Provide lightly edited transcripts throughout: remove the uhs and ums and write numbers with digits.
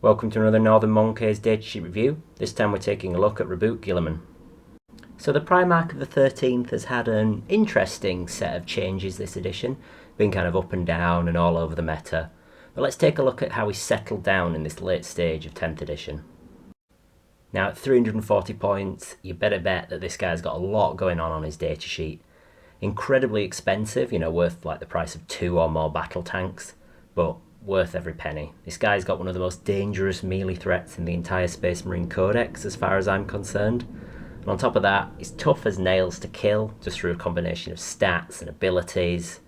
Welcome to another Northern Monkeys datasheet review. This time we're taking a look at Robute Guilliman. So the Primarch of the 13th has had an interesting set of changes this edition, been kind of up and down and all over the meta. But let's take a look at how he settled down in this late stage of 10th edition. Now at 340 points, you better bet that this guy's got a lot going on his datasheet. Incredibly expensive, worth like the price of 2 or more battle tanks, but worth every penny. This guy's got one of the most dangerous melee threats in the entire Space Marine Codex as far as I'm concerned. And on top of that, he's tough as nails to kill, just through a combination of stats and abilities.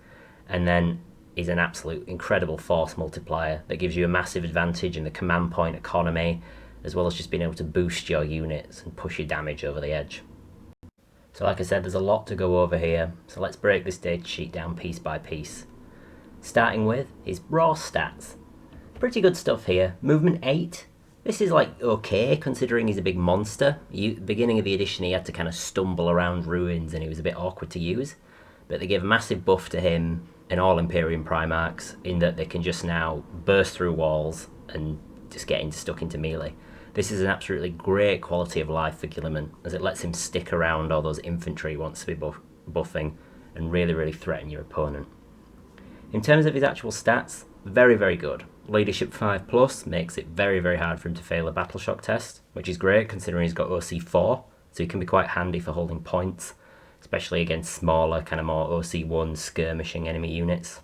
And then he's an absolute incredible force multiplier that gives you a massive advantage in the command point economy, as well as just being able to boost your units and push your damage over the edge. So like I said, there's a lot to go over here, so let's break this datasheet down piece by piece. Starting with his raw stats. Pretty good stuff here. Movement 8. This is like okay, considering he's a big monster. Beginning of the edition, he had to kind of stumble around ruins and he was a bit awkward to use. But they gave a massive buff to him and all Imperium Primarchs in that they can just now burst through walls and just get stuck into melee. This is an absolutely great quality of life for Guilliman, as it lets him stick around all those infantry he wants to be buffing and really threaten your opponent. In terms of his actual stats, very good. Leadership 5+ makes it very hard for him to fail a battle shock test, which is great considering he's got OC 4, so he can be quite handy for holding points, especially against smaller, kind of more OC 1 skirmishing enemy units.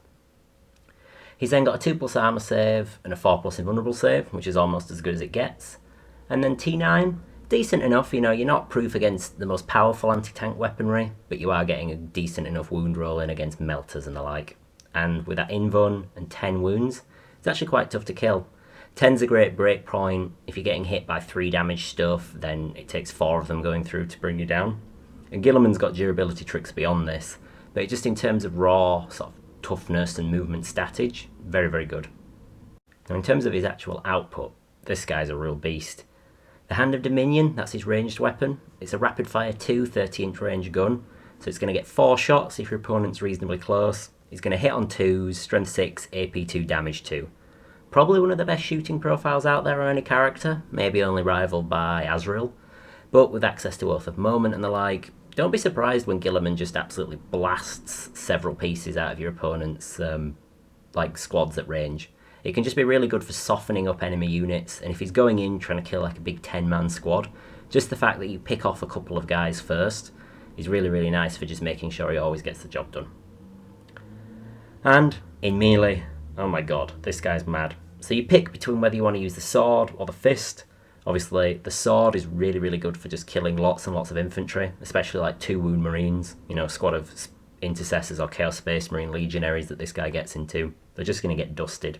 He's then got a 2+ armor save and a 4+ invulnerable save, which is almost as good as it gets. And then T9, decent enough, you're not proof against the most powerful anti-tank weaponry, but you are getting a decent enough wound roll in against melters and the like. And with that invuln and 10 wounds, it's actually quite tough to kill. 10's a great break point. If you're getting hit by 3 damage stuff, then it takes 4 of them going through to bring you down. And Guilliman's got durability tricks beyond this, but just in terms of raw sort of toughness and movement statage, very good. Now in terms of his actual output, this guy's a real beast. The Hand of Dominion, that's his ranged weapon. It's a rapid fire 2 30-inch range gun, so it's going to get 4 shots if your opponent's reasonably close. He's going to hit on 2s, strength 6, AP 2, damage 2. Probably one of the best shooting profiles out there on any character, maybe only rivaled by Azrael. But with access to Oath of Moment and the like, don't be surprised when Guilliman just absolutely blasts several pieces out of your opponent's squads at range. It can just be really good for softening up enemy units, and if he's going in trying to kill like a big 10-man squad, just the fact that you pick off a couple of guys first is really nice for just making sure he always gets the job done. And in melee, oh my god, this guy's mad. So you pick between whether you want to use the sword or the fist. Obviously, the sword is really good for just killing lots and lots of infantry, especially like 2 wound marines, a squad of intercessors or Chaos Space Marine legionaries that this guy gets into. They're just going to get dusted.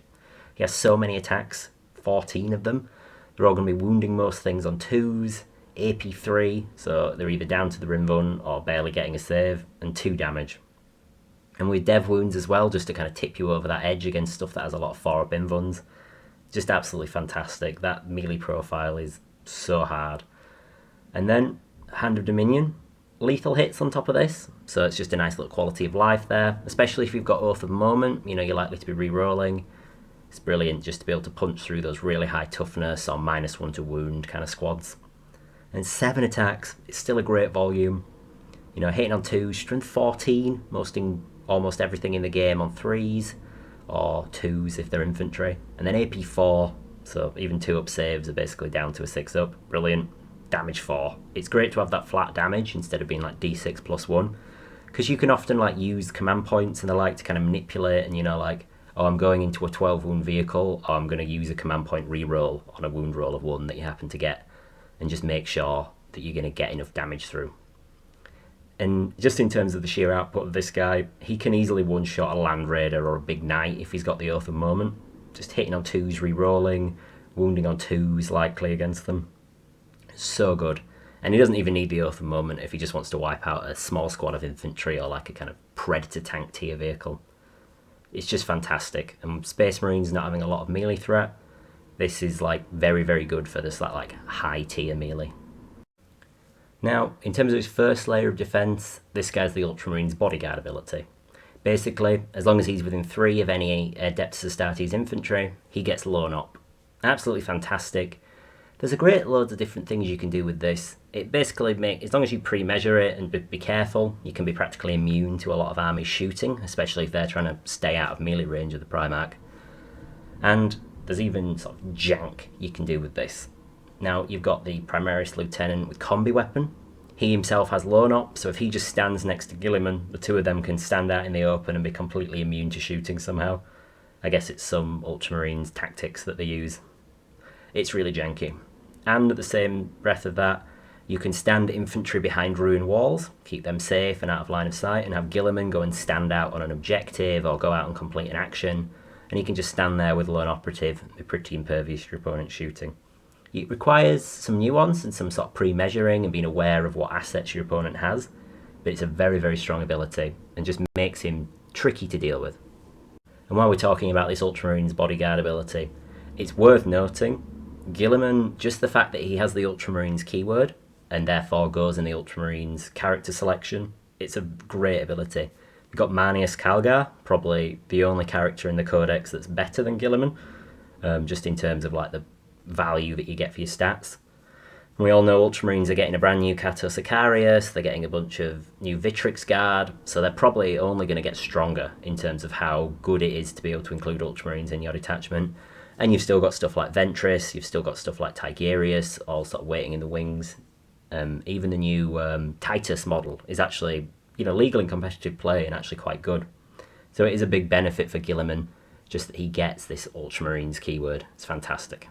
He has so many attacks, 14 of them. They're all going to be wounding most things on 2s, AP 3, so they're either down to the invuln or barely getting a save, and 2 damage. And with dev wounds as well, just to kind of tip you over that edge against stuff that has a lot of 4-up invulns. Just absolutely fantastic. That melee profile is so hard. And then, Hand of Dominion. Lethal hits on top of this, so it's just a nice little quality of life there, especially if you've got Oath of Moment, you're likely to be re-rolling. It's brilliant just to be able to punch through those really high toughness or -1 to wound kind of squads. And 7 attacks, it's still a great volume. Hitting on 2s, strength 14, almost everything in the game on 3s, or 2s if they're infantry. And then AP 4, so even 2-up saves are basically down to a 6-up. Brilliant. Damage 4. It's great to have that flat damage instead of being like D6 +1, because you can often use command points and the like to kind of manipulate and oh, I'm going into a 12 wound vehicle, or I'm going to use a command point reroll on a wound roll of 1 that you happen to get, and just make sure that you're going to get enough damage through. And just in terms of the sheer output of this guy, he can easily one-shot a Land Raider or a big knight if he's got the Oath of Moment. Just hitting on 2s, re-rolling, wounding on 2s likely against them. So good. And he doesn't even need the Oath of Moment if he just wants to wipe out a small squad of infantry or like a kind of Predator tank tier vehicle. It's just fantastic. And Space Marines not having a lot of melee threat, this is very good for this like high tier melee. Now, in terms of his first layer of defense, this guy's the Ultramarines bodyguard ability. Basically, as long as he's within 3 of any Adeptus Astartes infantry, he gets blown up. Absolutely fantastic. There's a great loads of different things you can do with this. It basically makes, as long as you pre-measure it and be careful, you can be practically immune to a lot of armies shooting, especially if they're trying to stay out of melee range of the Primarch. And there's even sort of jank you can do with this. Now, you've got the Primaris Lieutenant with combi weapon. He himself has lone op, so if he just stands next to Guilliman, the two of them can stand out in the open and be completely immune to shooting somehow. I guess it's some Ultramarines tactics that they use. It's really janky. And at the same breath of that, you can stand infantry behind ruined walls, keep them safe and out of line of sight, and have Guilliman go and stand out on an objective or go out and complete an action, and he can just stand there with lone operative and be pretty impervious to your opponent's shooting. It requires some nuance and some sort of pre-measuring and being aware of what assets your opponent has, but it's a very, very strong ability and just makes him tricky to deal with. And while we're talking about this Ultramarines bodyguard ability, it's worth noting, Guilliman, just the fact that he has the Ultramarines keyword, and therefore goes in the Ultramarines character selection, it's a great ability. We've got Manius Calgar, probably the only character in the Codex that's better than Guilliman, just in terms of like the value that you get for your stats. And we all know Ultramarines are getting a brand new Cato Sicarius, they're getting a bunch of new Vitrix Guard, so they're probably only going to get stronger in terms of how good it is to be able to include Ultramarines in your detachment. And you've still got stuff like Ventress, you've still got stuff like Tigerius, all sort of waiting in the wings. Even the new Titus model is actually, legal in competitive play and actually quite good. So it is a big benefit for Guilliman, just that he gets this Ultramarines keyword. It's fantastic.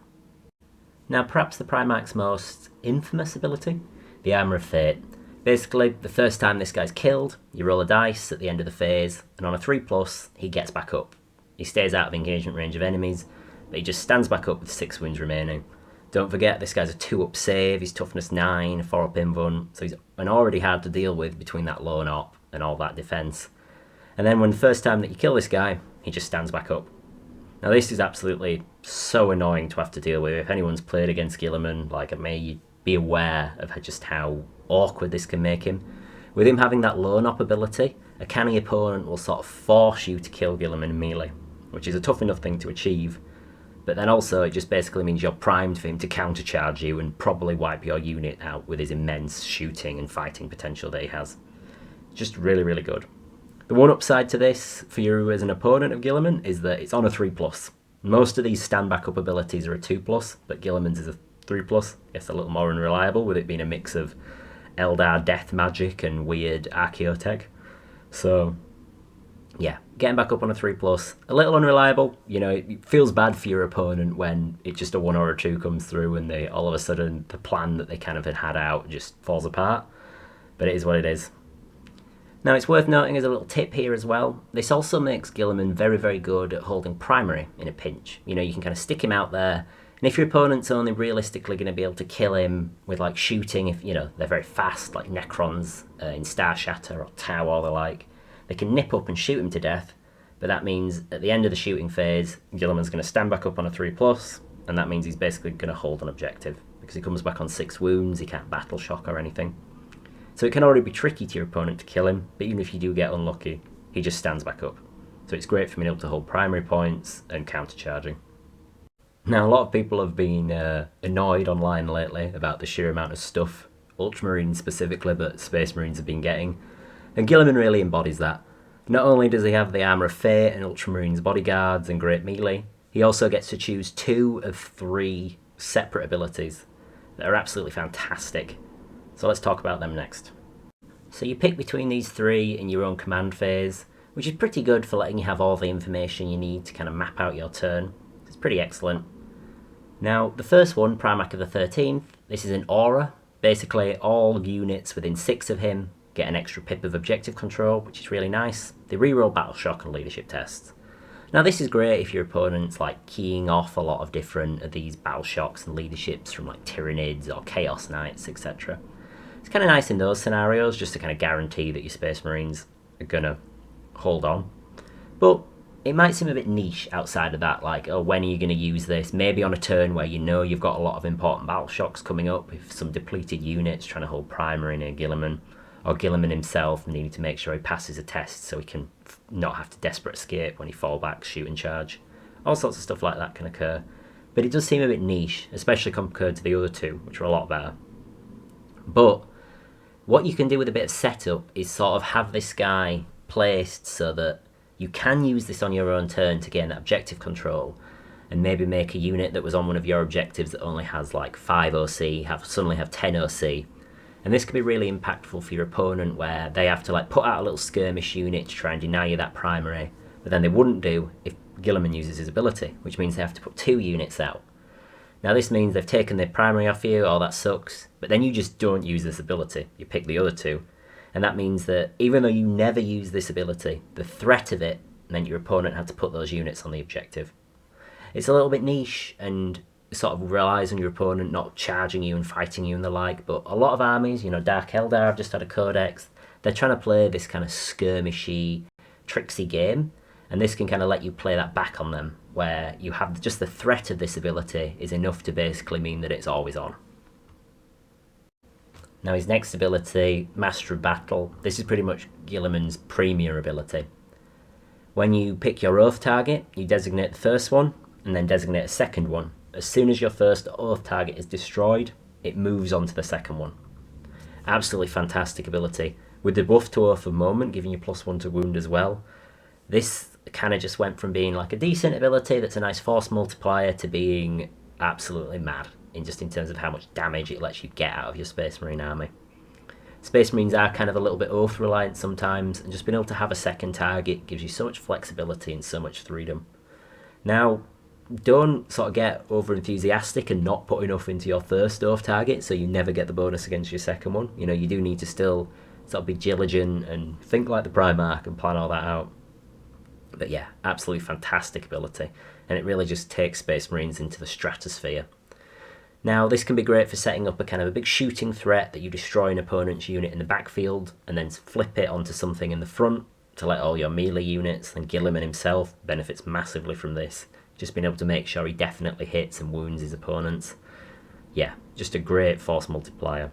Now, perhaps the Primarch's most infamous ability, the Armour of Fate. Basically, the first time this guy's killed, you roll a dice at the end of the phase, and on a 3+, he gets back up. He stays out of engagement range of enemies, but he just stands back up with 6 wounds remaining. Don't forget, this guy's a 2-up save, he's toughness 9, 4-up invuln, so he's already hard to deal with between that lone op and all that defense. And then when the first time that you kill this guy, he just stands back up. Now this is absolutely so annoying to have to deal with. If anyone's played against Guilliman, like me, be aware of just how awkward this can make him. With him having that lone op ability, a canny opponent will sort of force you to kill Guilliman in melee, which is a tough enough thing to achieve. But then also it just basically means you're primed for him to countercharge you and probably wipe your unit out with his immense shooting and fighting potential that he has. Just really, really good. The one upside to this for you as an opponent of Guilliman is that it's on a 3+. Most of these stand back up abilities are a 2+, but Guilliman's is a 3+. I guess a little more unreliable with it being a mix of Eldar death magic and weird archaeotech. So yeah, getting back up on a 3+, a little unreliable. It feels bad for your opponent when it just a 1 or a 2 comes through and they all of a sudden the plan that they kind of had out just falls apart. But it is what it is. Now it's worth noting as a little tip here as well, this also makes Guilliman very, very good at holding primary in a pinch. You can kind of stick him out there, and if your opponent's only realistically going to be able to kill him with like shooting, if they're very fast, like Necrons in Star Shatter or Tau or the like, they can nip up and shoot him to death, but that means at the end of the shooting phase, Guilliman's going to stand back up on a 3+, and that means he's basically going to hold an objective, because he comes back on 6 wounds, he can't battle shock or anything. So it can already be tricky to your opponent to kill him, but even if you do get unlucky, he just stands back up. So it's great for being able to hold primary points and countercharging. Now, a lot of people have been annoyed online lately about the sheer amount of stuff, Ultramarines specifically, but Space Marines have been getting. And Guilliman really embodies that. Not only does he have the Armour of Fate and Ultramarines bodyguards and great melee, he also gets to choose 2 of 3 separate abilities that are absolutely fantastic. So let's talk about them next. So you pick between these 3 in your own command phase, which is pretty good for letting you have all the information you need to kind of map out your turn. It's pretty excellent. Now, the first one, Primarch of the 13th, this is an aura. Basically, all units within 6 of him get an extra pip of objective control, which is really nice. They reroll battle shock and leadership tests. Now this is great if your opponent's like keying off a lot of different of these battle shocks and leaderships from like Tyranids or Chaos Knights, etc. It's kind of nice in those scenarios just to kind of guarantee that your Space Marines are going to hold on. But it might seem a bit niche outside of that, like, oh, when are you going to use this? Maybe on a turn where you've got a lot of important battle shocks coming up, with some depleted units trying to hold primary near Guilliman, or Guilliman himself needing to make sure he passes a test so he can not have to desperate escape when he fall back, shoot and charge. All sorts of stuff like that can occur. but it does seem a bit niche, especially compared to the other two, which are a lot better. But what you can do with a bit of setup is sort of have this guy placed so that you can use this on your own turn to gain that objective control, and maybe make a unit that was on one of your objectives that only has like 5 OC, suddenly have 10 OC. And this could be really impactful for your opponent, where they have to like put out a little skirmish unit to try and deny you that primary, but then they wouldn't do if Guilliman uses his ability, which means they have to put 2 units out. Now this means they've taken their primary off you, oh that sucks, but then you just don't use this ability, you pick the other 2, and that means that even though you never use this ability, the threat of it meant your opponent had to put those units on the objective. It's a little bit niche and sort of relies on your opponent not charging you and fighting you and the like, but a lot of armies, you know, Dark Eldar, I've just had a Codex, they're trying to play this kind of skirmishy, tricksy game, and this can kind of let you play that back on them, where you have just the threat of this ability is enough to basically mean that it's always on. Now his next ability, Master of Battle, this is pretty much Guilliman's premier ability. When you pick your Oath target, you designate the first one, and then designate a second one. As soon as your first Oath target is destroyed, it moves on to the second one. Absolutely fantastic ability. With the buff to Oath of Moment, giving you +1 to wound as well, this kind of just went from being like a decent ability that's a nice force multiplier to being absolutely mad, in terms of how much damage it lets you get out of your Space Marine army. Space Marines are kind of a little bit Oath reliant sometimes, and just being able to have a second target gives you so much flexibility and so much freedom. Now, don't sort of get over enthusiastic and not put enough into your first Oath target so you never get the bonus against your second one. You know, you do need to still sort of be diligent and think like the Primarch and plan all that out. But yeah, absolutely fantastic ability, and it really just takes Space Marines into the stratosphere. Now, this can be great for setting up a kind of a big shooting threat that you destroy an opponent's unit in the backfield and then flip it onto something in the front to let all your melee units, and Guilliman himself benefits massively from this, just being able to make sure he definitely hits and wounds his opponents. Yeah, just a great force multiplier.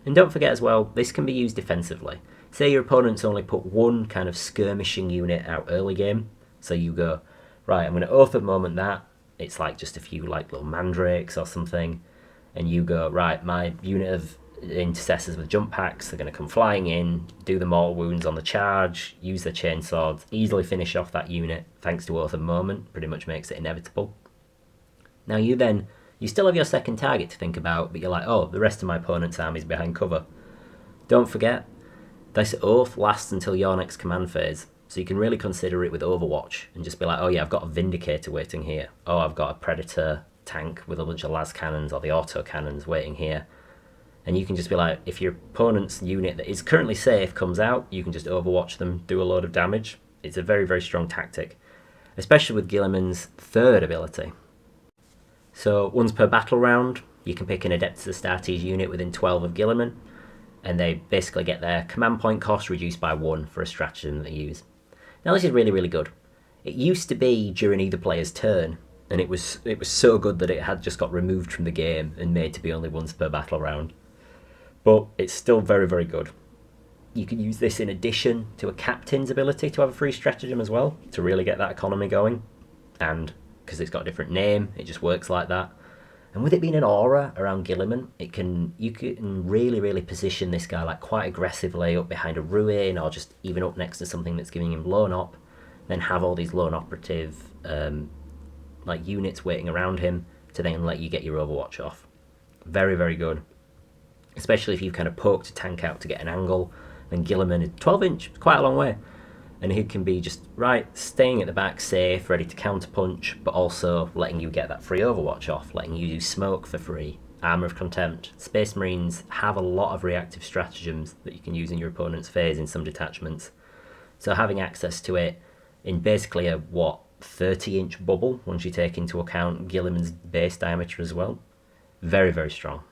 And don't forget as well, this can be used defensively. Say your opponent's only put one kind of skirmishing unit out early game, so you go, right, I'm going to Oath of Moment that, it's like just a few like little mandrakes or something, and you go, right, my unit of intercessors with jump packs, they're going to come flying in, do the mortal wounds on the charge, use their chainswords, easily finish off that unit thanks to Oath of Moment, pretty much makes it inevitable. Now you still have your second target to think about, but you're like, oh, the rest of my opponent's army's behind cover. Don't forget, this Oath lasts until your next command phase, so you can really consider it with Overwatch and just be like, oh yeah, I've got a Vindicator waiting here. Oh, I've got a Predator tank with a bunch of las cannons or the auto cannons waiting here. And you can just be like, if your opponent's unit that is currently safe comes out, you can just Overwatch them, do a load of damage. It's a very, very strong tactic, especially with Guilliman's third ability. So once per battle round, you can pick an Adeptus Astartes unit within 12 of Guilliman, and they basically get their command point cost reduced by 1 for a stratagem they use. Now this is really, really good. It used to be during either player's turn, and it was so good that it had just got removed from the game and made to be only once per battle round. But it's still very, very good. You can use this in addition to a captain's ability to have a free stratagem as well, to really get that economy going. And because it's got a different name, it just works like that. And with it being an aura around Guilliman, you can really, really position this guy like quite aggressively up behind a ruin, or just even up next to something that's giving him lone op, then have all these lone operative like units waiting around him to then let you get your Overwatch off. Very, very good. Especially if you've kind of poked a tank out to get an angle, then Guilliman is 12 inch, quite a long way. And he can be just, right, staying at the back safe, ready to counterpunch, but also letting you get that free Overwatch off, letting you use smoke for free, Armour of Contempt. Space Marines have a lot of reactive stratagems that you can use in your opponent's phase in some detachments. So having access to it in basically a, 30-inch bubble, once you take into account Guilliman's base diameter as well. Very, very strong.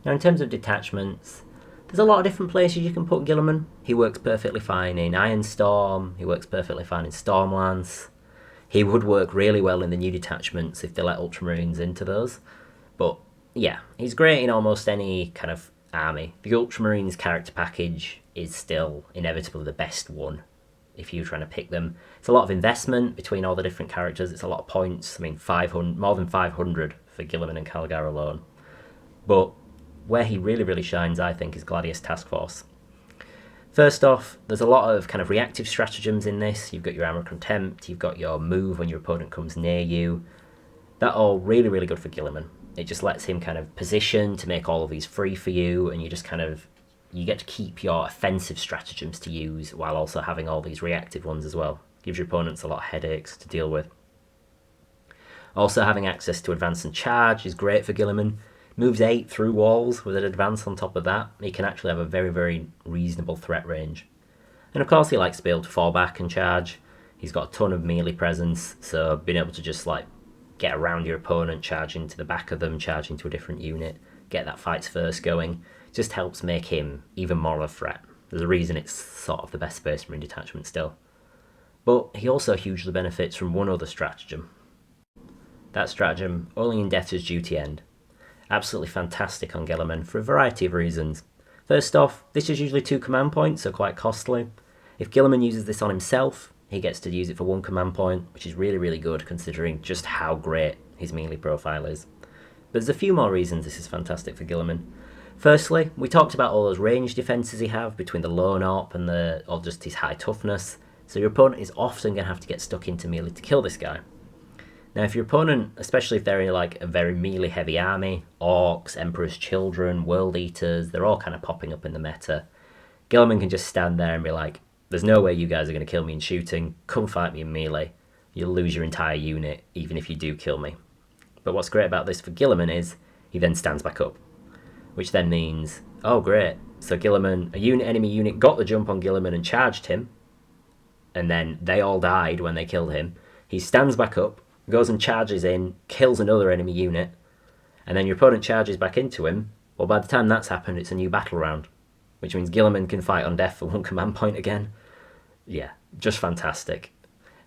Now in terms of detachments, there's a lot of different places you can put Guilliman. He works perfectly fine in Ironstorm, he works perfectly fine in Stormlance. He would work really well in the new detachments if they let Ultramarines into those. But yeah, he's great in almost any kind of army. The Ultramarines character package is still inevitably the best one if you're trying to pick them. It's a lot of investment between all the different characters. It's a lot of points. I mean, 500, more than 500 for Guilliman and Calgar alone. But where he really, really shines, I think, is Gladius Task Force. First off, there's a lot of kind of reactive stratagems in this. You've got your Armor Contempt, you've got your move when your opponent comes near you. That all really, really good for Guilliman. It just lets him kind of position to make all of these free for you, and you just kind of, you get to keep your offensive stratagems to use while also having all these reactive ones as well. Gives your opponents a lot of headaches to deal with. Also, having access to advance and charge is great for Guilliman. Moves 8 through walls with an advance on top of that. He can actually have a very, very reasonable threat range. And of course he likes to be able to fall back and charge. He's got a ton of melee presence, so being able to just like get around your opponent, charge into the back of them, charge into a different unit, get that fights first going, just helps make him even more of a threat. There's a reason it's sort of the best Space Marine detachment still. But he also hugely benefits from one other stratagem. That stratagem, only in death does duty end. Absolutely fantastic on Guilliman for a variety of reasons. First off, this is usually 2 command points, so quite costly. If Guilliman uses this on himself, he gets to use it for 1 command point, which is really, really good considering just how great his melee profile is. But there's a few more reasons this is fantastic for Guilliman. Firstly, we talked about all those range defences he have between the lone op and or just his high toughness, so your opponent is often going to have to get stuck into melee to kill this guy. Now, if your opponent, especially if they're in like a very melee-heavy army, orcs, Emperor's Children, World Eaters, they're all kind of popping up in the meta. Guilliman can just stand there and be like, there's no way you guys are going to kill me in shooting, come fight me in melee. You'll lose your entire unit, even if you do kill me. But what's great about this for Guilliman is, he then stands back up. Which then means, oh great, so Guilliman, enemy unit got the jump on Guilliman and charged him, and then they all died when they killed him. He stands back up, goes and charges in, kills another enemy unit, and then your opponent charges back into him. Well, by the time that's happened, it's a new battle round, which means Guilliman can fight on death for 1 command point again. Yeah, just fantastic.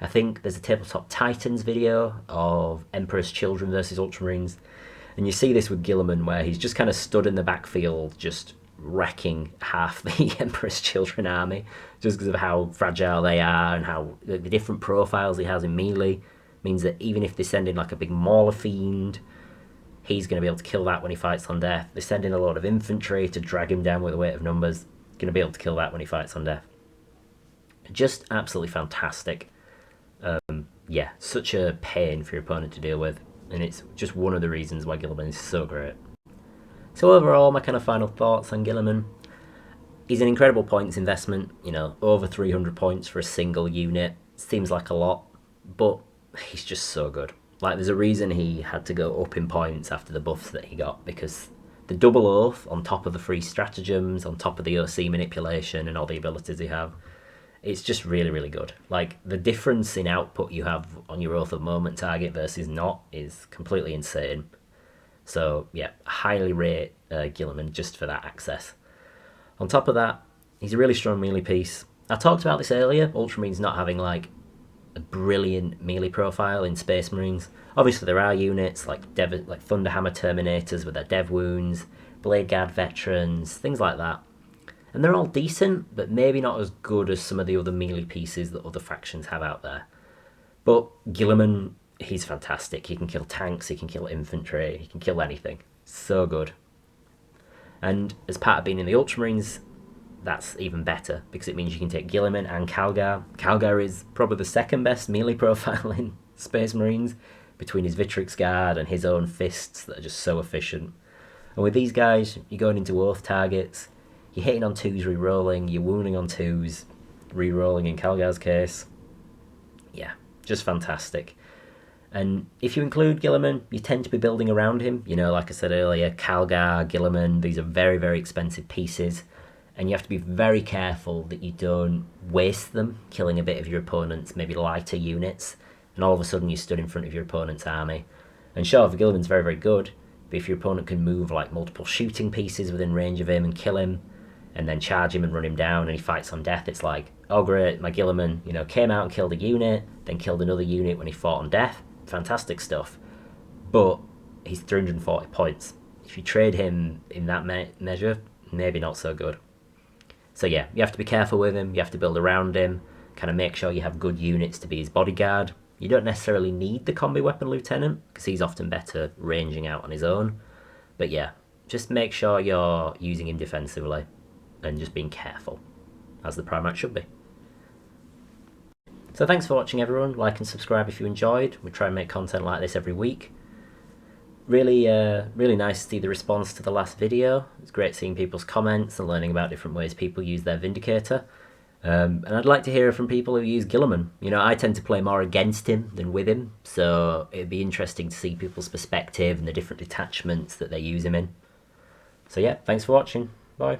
I think there's a Tabletop Titans video of Emperor's Children versus Ultramarines, and you see this with Guilliman where he's just kind of stood in the backfield, just wrecking half the Emperor's Children army, just because of how fragile they are and how the different profiles he has in melee. Means that even if they send in like a big Mauler Fiend, he's going to be able to kill that when he fights on death. They send in a lot of infantry to drag him down with the weight of numbers. Going to be able to kill that when he fights on death. Just absolutely fantastic. Yeah, such a pain for your opponent to deal with. And it's just one of the reasons why Guilliman is so great. So overall, my kind of final thoughts on Guilliman. He's an incredible points investment. You know, over 300 points for a single unit. Seems like a lot, but he's just so good. Like, there's a reason he had to go up in points after the buffs that he got, because the double oath on top of the free stratagems, on top of the OC manipulation and all the abilities he have, it's just really, really good. Like, the difference in output you have on your Oath of Moment target versus not is completely insane. So, yeah, highly rate Guilliman just for that access. On top of that, he's a really strong melee piece. I talked about this earlier, Ultramarines not having, like, a brilliant melee profile in Space Marines. Obviously there are units like Thunderhammer Terminators with their dev wounds, Blade Guard veterans, things like that. And they're all decent, but maybe not as good as some of the other melee pieces that other factions have out there. But Guilliman, he's fantastic. He can kill tanks, he can kill infantry, he can kill anything. So good. And as part of being in the Ultramarines, that's even better, because it means you can take Guilliman and Calgar. Calgar is probably the second best melee profile in Space Marines, between his Vitrix Guard and his own fists that are just so efficient. And with these guys, you're going into Oath targets, you're hitting on 2s re-rolling, you're wounding on 2s, re-rolling in Calgar's case. Yeah, just fantastic. And if you include Guilliman, you tend to be building around him. You know, like I said earlier, Calgar, Guilliman, these are very, very expensive pieces. And you have to be very careful that you don't waste them, killing a bit of your opponent's maybe lighter units, and all of a sudden you stood in front of your opponent's army. And sure, Guilliman's very, very good, but if your opponent can move like multiple shooting pieces within range of him and kill him, and then charge him and run him down and he fights on death, it's like, oh great, my Guilliman, you know, came out and killed a unit, then killed another unit when he fought on death. Fantastic stuff. But he's 340 points. If you trade him in that measure, maybe not so good. So yeah, you have to be careful with him, you have to build around him, kind of make sure you have good units to be his bodyguard. You don't necessarily need the combi weapon lieutenant, because he's often better ranging out on his own. But yeah, just make sure you're using him defensively, and just being careful, as the Primarch should be. So thanks for watching everyone, like and subscribe if you enjoyed. We try and make content like this every week. Really nice to see the response to the last video. It's great seeing people's comments and learning about different ways people use their Vindicator. And I'd like to hear from people who use Guilliman. You know, I tend to play more against him than with him, so it'd be interesting to see people's perspective and the different detachments that they use him in. So yeah, thanks for watching. Bye.